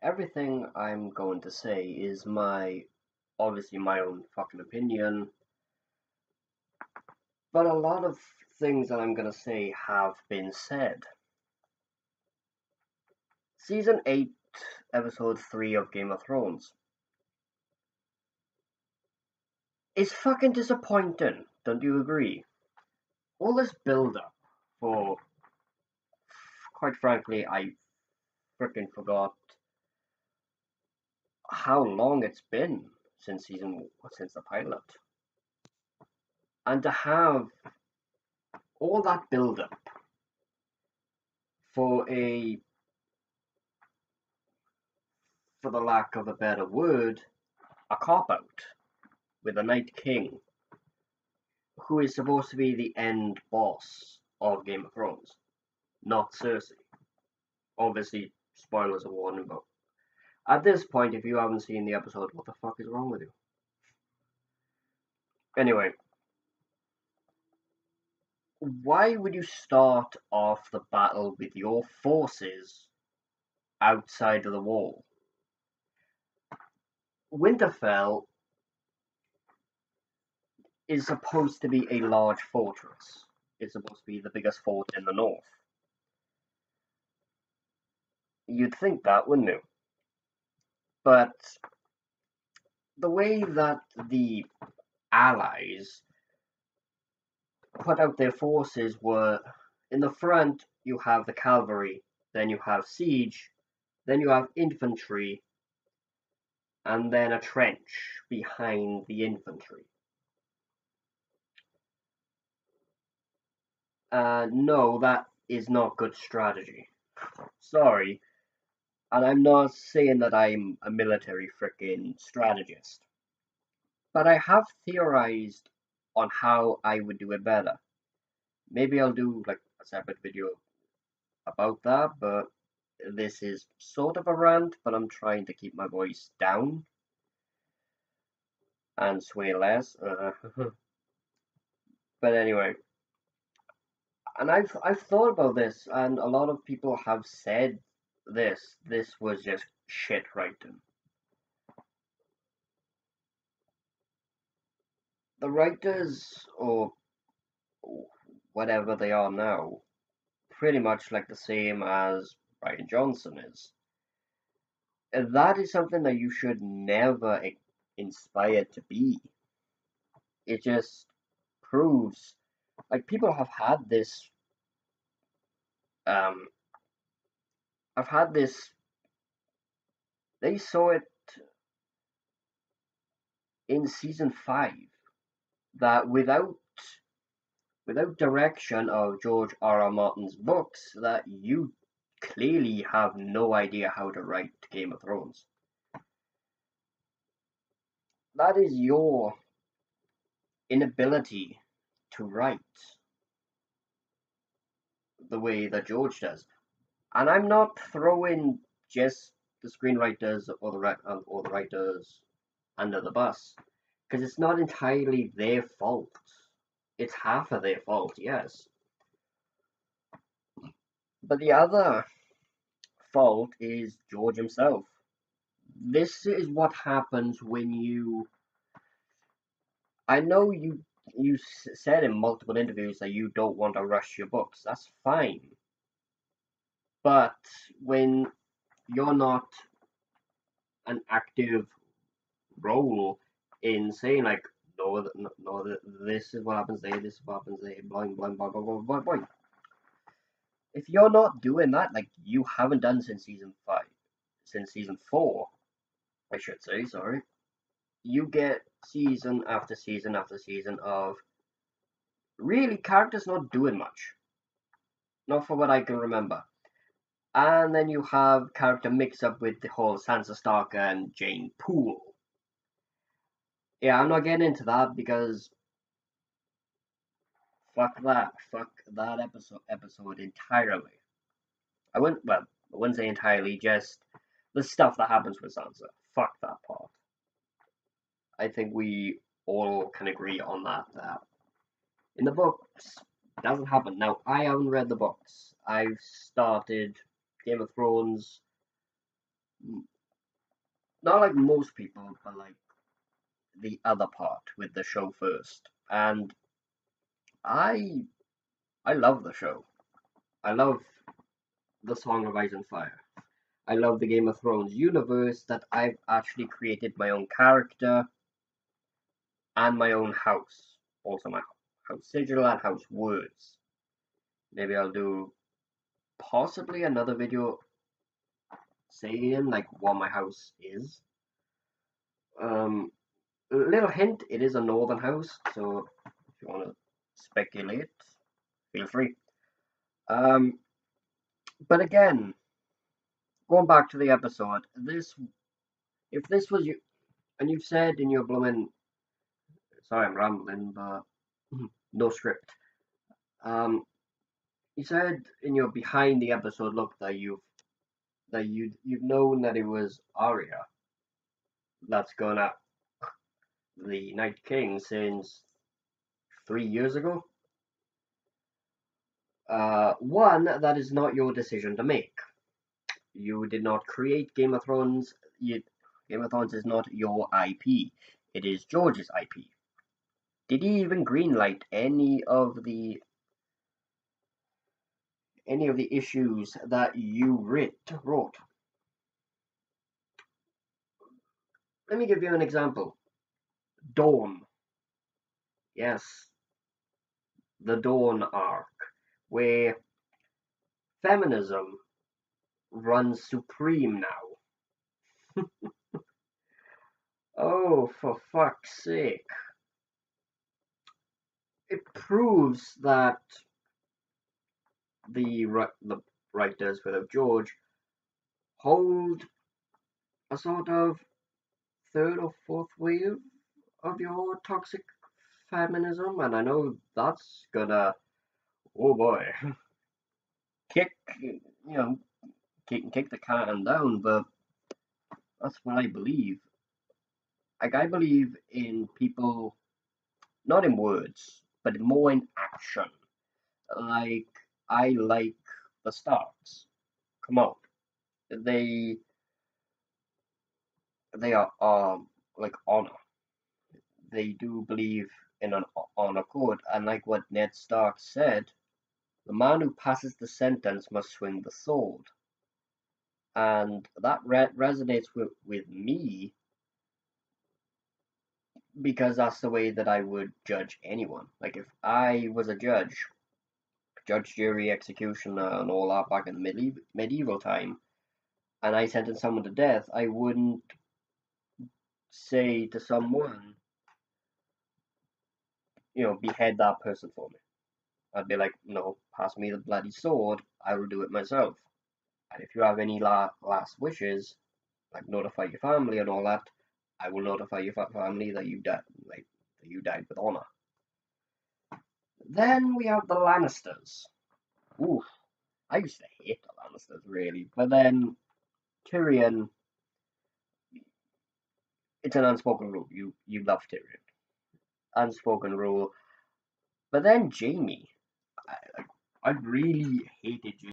Everything I'm going to say is obviously my own fucking opinion, but a lot of things that I'm gonna say have been said. Season 8, Episode 3 of Game of Thrones is fucking disappointing, don't you agree? All this build up for, quite frankly, I freaking forgot how long it's been since the pilot. And to have all that build up for for the lack of a better word, a cop out with a Night King who is supposed to be the end boss of Game of Thrones, not Cersei. Obviously, spoilers are warning, but at this point, if you haven't seen the episode, what the fuck is wrong with you? Anyway, why would you start off the battle with your forces outside of the wall? Winterfell is supposed to be a large fortress. It's supposed to be the biggest fort in the north. You'd think that, wouldn't you? But the way that the allies put out their forces were in the front you have the cavalry, then you have siege, then you have infantry, and then a trench behind the infantry. No, that is not good strategy. Sorry, and I'm not saying that I'm a military frickin' strategist, but I have theorized on how I would do it better. Maybe I'll do like a separate video about that, but this is sort of a rant, but I'm trying to keep my voice down and sway less. But anyway, and I've thought about this, and a lot of people have said this. This was just shit writing. The writers, or whatever they are now, pretty much like the same as Brian Johnson is. And that is something that you should never inspire to be. It just proves, like, people have had this. Um, I've had this. They saw it in season 5 that without direction of George R.R. Martin's books, that you clearly have no idea how to write Game of Thrones. That is your inability to write the way that George does. And I'm not throwing just the screenwriters or the writers under the bus, because it's not entirely their fault. It's half of their fault, yes. But the other fault is George himself. This is what happens when you. I know you said in multiple interviews that you don't want to rush your books. That's fine. But when you're not an active role in saying like, no, no, this is what happens there, this is what happens there, blah blah blah blah blah blah blah. If you're not doing that, like you haven't done since season 4, I should say, sorry, you get season after season after season of really characters not doing much. Not for what I can remember. And then you have character mix up with the whole Sansa Stark and Jane Poole. Yeah, I'm not getting into that because fuck that. Fuck that episode entirely. I wouldn't say entirely, just the stuff that happens with Sansa. Fuck that part. I think we all can agree on that. In the books, it doesn't happen. Now, I haven't read the books. I've started Game of Thrones not like most people, but like the other part with the show first. And I I love the show. I love the Song of Ice and Fire. I love the Game of Thrones universe that I've actually created my own character and my own house. Also my house sigil and house words. Maybe I'll do possibly another video saying like what my house is. Little hint, it is a northern house, so if you want to speculate, feel free. Um, but again, going back to the episode, if this was you, and you've said in your blooming, sorry, I'm rambling, but no script. Um, you said in your behind the episode look that you've known that it was Arya that's gonna the Night King since 3 years ago. One, that is not your decision to make. You did not create Game of Thrones. Game of Thrones is not your IP. It is George's IP. Did he even greenlight any of the issues that you wrote? Let me give you an example. Dawn. Yes, the Dawn arc, where feminism runs supreme now. Oh, for fuck's sake. It proves that the writers without George hold a sort of third or fourth wave of your toxic feminism, and I know that's gonna, oh boy, kick, kick the can down, but that's what I believe. Like, I believe in people, not in words, but more in action. Like, I like the Starks. Come on. They, they are, like, honor. They do believe in an honor code, and like what Ned Stark said, the man who passes the sentence must swing the sword. And that resonates with me because that's the way that I would judge anyone. Like if I was a judge, jury, executioner, and all that back in the medieval time, and I sentenced someone to death, I wouldn't say to someone, behead that person for me. I'd be like, no, pass me the bloody sword, I will do it myself. And if you have any last wishes, like notify your family and all that, I will notify your family that you died, like that you died with honor. Then we have the Lannisters. Ooh, I used to hate the Lannisters really, but then Tyrion, it's an unspoken rule. You love Tyrion, unspoken rule. But then Jaime, I really hated